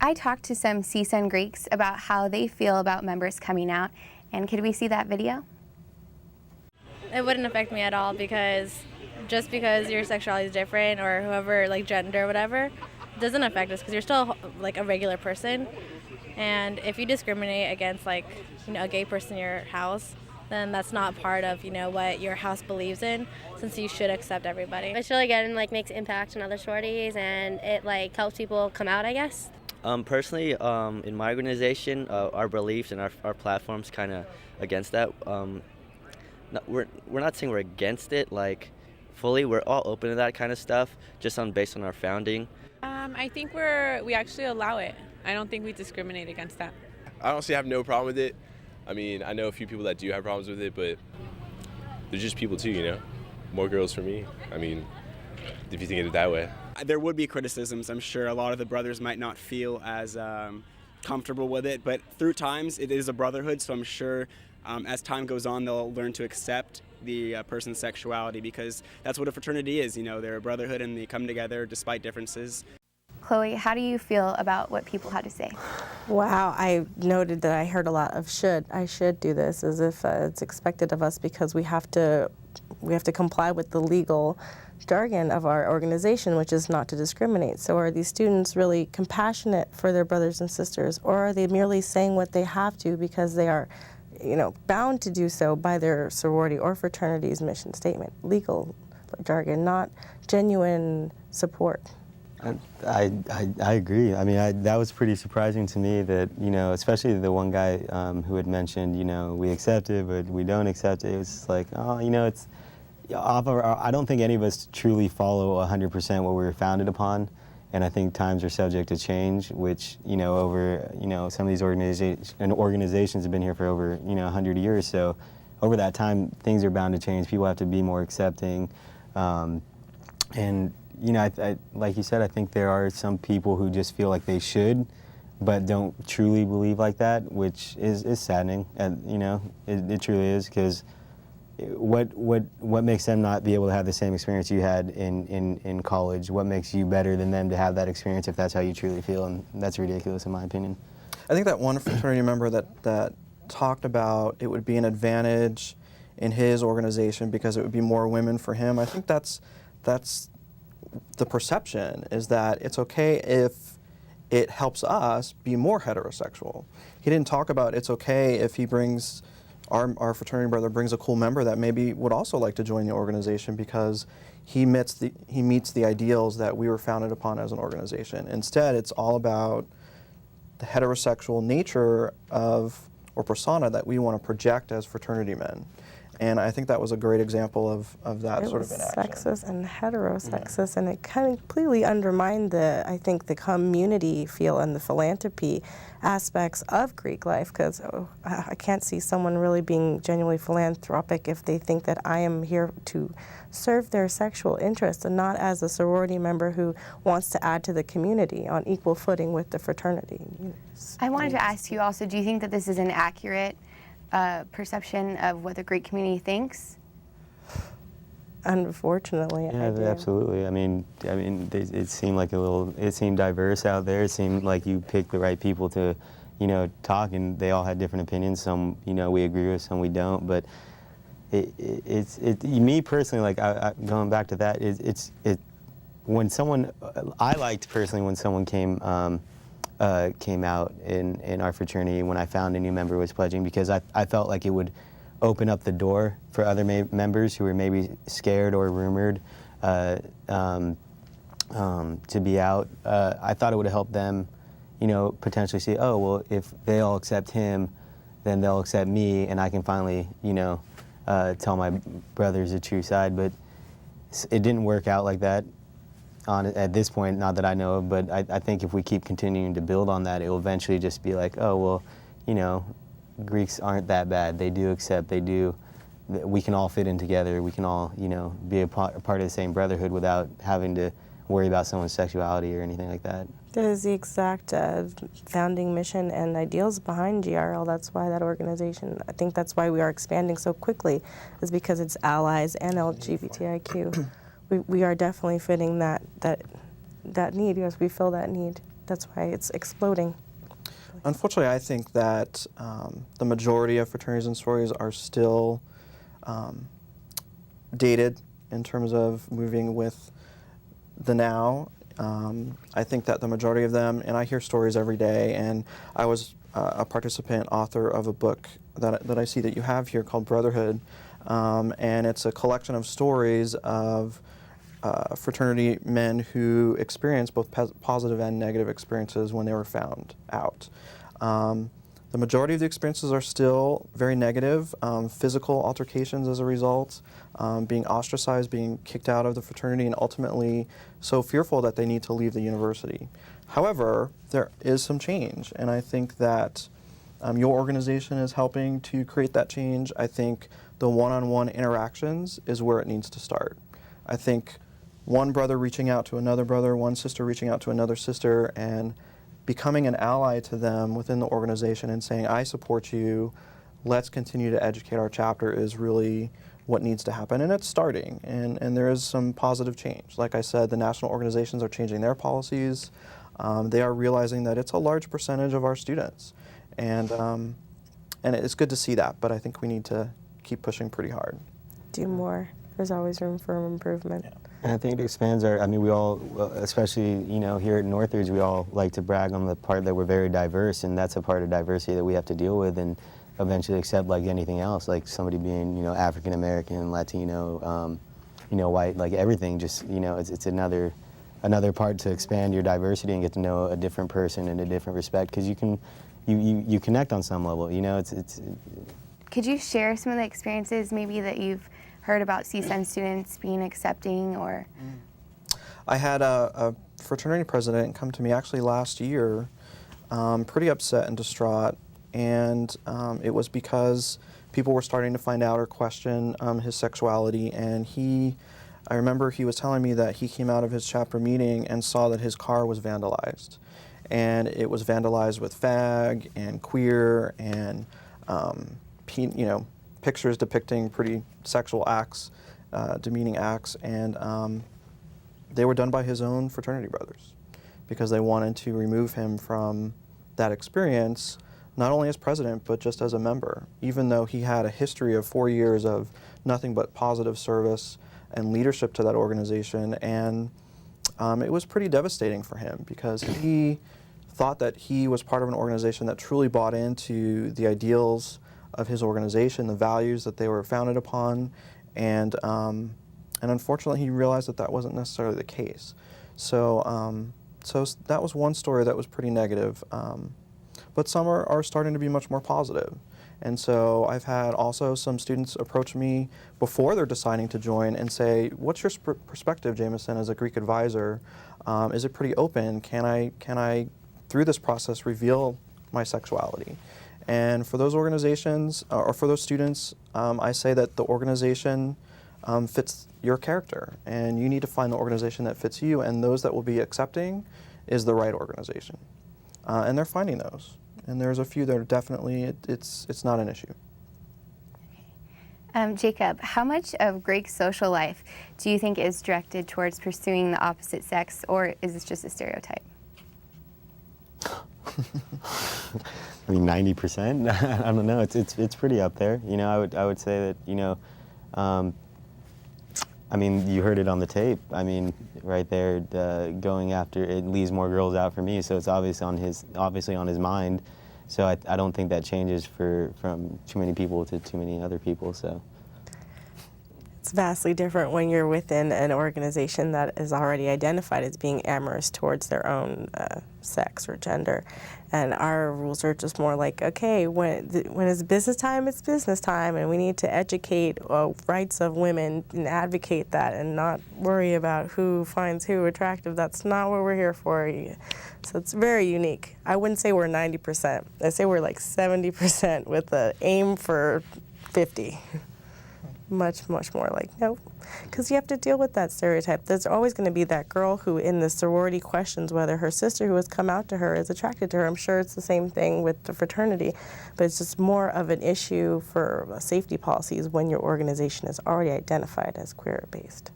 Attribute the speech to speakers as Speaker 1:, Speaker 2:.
Speaker 1: I talked to some CSUN Greeks about how they feel about members coming out, and could we see that video?
Speaker 2: It wouldn't affect me at all because just because your sexuality is different or whoever, like gender or whatever, it doesn't affect us because you're still like a regular person. And if you discriminate against like, a gay person in your house, then that's not part of, what your house believes in, since you should accept everybody.
Speaker 3: It's really good and like makes impact on other sororities, and it like helps people come out, I guess.
Speaker 4: Personally, in my organization, our beliefs and our platform's kind of against that. We're not saying we're against it, like fully. We're all open to that kind of stuff, just based on our founding.
Speaker 5: I think we actually allow it. I don't think we discriminate against that.
Speaker 6: I honestly have no problem with it. I mean, I know a few people that do have problems with it, but they're just people too, More girls for me. I mean, if you think of it that way.
Speaker 7: There would be criticisms. I'm sure a lot of the brothers might not feel as comfortable with it, but through times it is a brotherhood, so I'm sure as time goes on they'll learn to accept the person's sexuality, because that's what a fraternity is. They're a brotherhood and they come together despite differences.
Speaker 1: Chloe, how do you feel about what people had to say?
Speaker 8: Wow, I noted that I heard a lot of should. I should do this, as if it's expected of us because we have to comply with the legal jargon of our organization, which is not to discriminate. So are these students really compassionate for their brothers and sisters, or are they merely saying what they have to because they are, bound to do so by their sorority or fraternity's mission statement? Legal jargon, not genuine support.
Speaker 9: I agree. I mean, that was pretty surprising to me that, especially the one guy who had mentioned, we accept it, but we don't accept it. It was just like, it's I don't think any of us truly follow 100% what we were founded upon. And I think times are subject to change, which, over, some of these organizations have been here for over, 100 years. So over that time, things are bound to change. People have to be more accepting. And I like you said, I think there are some people who just feel like they should, but don't truly believe like that, which is saddening. And it truly is, because what makes them not be able to have the same experience you had in college? What makes you better than them to have that experience if that's how you truly feel? And that's ridiculous, in my opinion.
Speaker 10: I think that one fraternity member that talked about it would be an advantage in his organization because it would be more women for him. I think that's the perception, is that it's okay if it helps us be more heterosexual. He didn't talk about it's okay if he brings, our fraternity brother brings a cool member that maybe would also like to join the organization because he meets the ideals that we were founded upon as an organization. Instead, it's all about the heterosexual nature of, or persona that we want to project as fraternity men. And I think that was a great example of that sort of in action.
Speaker 8: It was sexist and heterosexist, and it kind of completely undermined the community feel and the philanthropy aspects of Greek life, because I can't see someone really being genuinely philanthropic if they think that I am here to serve their sexual interests and not as a sorority member who wants to add to the community on equal footing with the fraternity.
Speaker 1: I wanted to ask you also, do you think that this is an accurate perception of what the Greek community thinks?
Speaker 8: Unfortunately,
Speaker 9: yeah,
Speaker 8: I do.
Speaker 9: Absolutely. I mean, it seemed like it seemed diverse out there. It seemed like you picked the right people to, talk, and they all had different opinions. Some, we agree with, some we don't. But me personally, like going back to that, when someone, I liked personally when someone came out in our fraternity when I found a new member was pledging, because I felt like it would open up the door for other members who were maybe scared or rumored to be out. I thought it would help them, potentially see, oh, well, if they all accept him, then they'll accept me, and I can finally, tell my brothers the true side. But it didn't work out like that. At this point, not that I know of, but I think if we keep continuing to build on that, it will eventually just be like, oh, well, Greeks aren't that bad. They do accept, we can all fit in together. We can all, be a part of the same brotherhood without having to worry about someone's sexuality or anything like that.
Speaker 8: That is the exact founding mission and ideals behind GRL. That's why that organization, I think that's why we are expanding so quickly, is because it's allies and LGBTIQ. We are definitely fitting that need. Yes, we fill that need. that's why it's exploding.
Speaker 10: Unfortunately, I think that the majority of fraternities and sororities are still dated in terms of moving with the now. I think that the majority of them, and I hear stories every day, and I was a participant author of a book that I see that you have here called Brotherhood, and it's a collection of stories of fraternity men who experienced both positive and negative experiences when they were found out. The majority of the experiences are still very negative, physical altercations as a result, being ostracized, being kicked out of the fraternity, and ultimately so fearful that they need to leave the university. However, there is some change, and I think that your organization is helping to create that change. I think the one-on-one interactions is where it needs to start. I think one brother reaching out to another brother, one sister reaching out to another sister, and becoming an ally to them within the organization and saying, I support you, let's continue to educate our chapter is really what needs to happen. And it's starting, and there is some positive change. Like I said, the national organizations are changing their policies. They are realizing that it's a large percentage of our students. And it's good to see that, but I think we need to keep pushing pretty hard.
Speaker 8: Do more. There's always room for improvement.
Speaker 10: Yeah.
Speaker 9: And I think it expands our, I mean, we all, especially, you know, here at Northridge, we all like to brag on the part that we're very diverse, and that's a part of diversity that we have to deal with and eventually accept like anything else, like somebody being, you know, African American, Latino, you know, white, like everything, just, you know, it's another part to expand your diversity and get to know a different person in a different respect, because you can, you connect on some level, you know, it's.
Speaker 1: Could you share some of the experiences maybe that you've heard about CSUN students being accepting or?
Speaker 10: I had a fraternity president come to me actually last year, pretty upset and distraught, and it was because people were starting to find out or question his sexuality, and I remember he was telling me that he came out of his chapter meeting and saw that his car was vandalized, and it was vandalized with fag and queer and you know, pictures depicting pretty sexual acts, demeaning acts, and they were done by his own fraternity brothers because they wanted to remove him from that experience, not only as president, but just as a member, even though he had a history of 4 years of nothing but positive service and leadership to that organization. And it was pretty devastating for him because he thought that he was part of an organization that truly bought into the ideals of his organization, the values that they were founded upon, and unfortunately he realized that that wasn't necessarily the case. So that was one story that was pretty negative, but some are starting to be much more positive. And so I've had also some students approach me before they're deciding to join and say, what's your perspective, Jameson, as a Greek advisor? Is it pretty open? Can I, through this process, reveal my sexuality? And for those organizations, or for those students, I say that the organization fits your character, and you need to find the organization that fits you, and those that will be accepting is the right organization. And they're finding those. And there's a few that are definitely, it's not an issue.
Speaker 1: Jacob, how much of Greek social life do you think is directed towards pursuing the opposite sex, or is this just a stereotype?
Speaker 9: I mean, 90%. I don't know. It's pretty up there. You know, I would say that, you know, I mean, you heard it on the tape. I mean, right there, going after it leaves more girls out for me. So it's obviously on his mind. So I don't think that changes from too many people to too many other people. So
Speaker 8: It's vastly different when you're within an organization that is already identified as being amorous towards their own sex or gender. And our rules are just more like, okay, when it's business time, it's business time, and we need to educate rights of women and advocate that and not worry about who finds who attractive. That's not what we're here for. So it's very unique. I wouldn't say we're 90%. I'd say we're like 70% with the aim for 50. Much, much more like, no, because you have to deal with that stereotype. There's always going to be that girl who in the sorority questions whether her sister who has come out to her is attracted to her. I'm sure it's the same thing with the fraternity, but it's just more of an issue for safety policies when your organization is already identified as queer-based.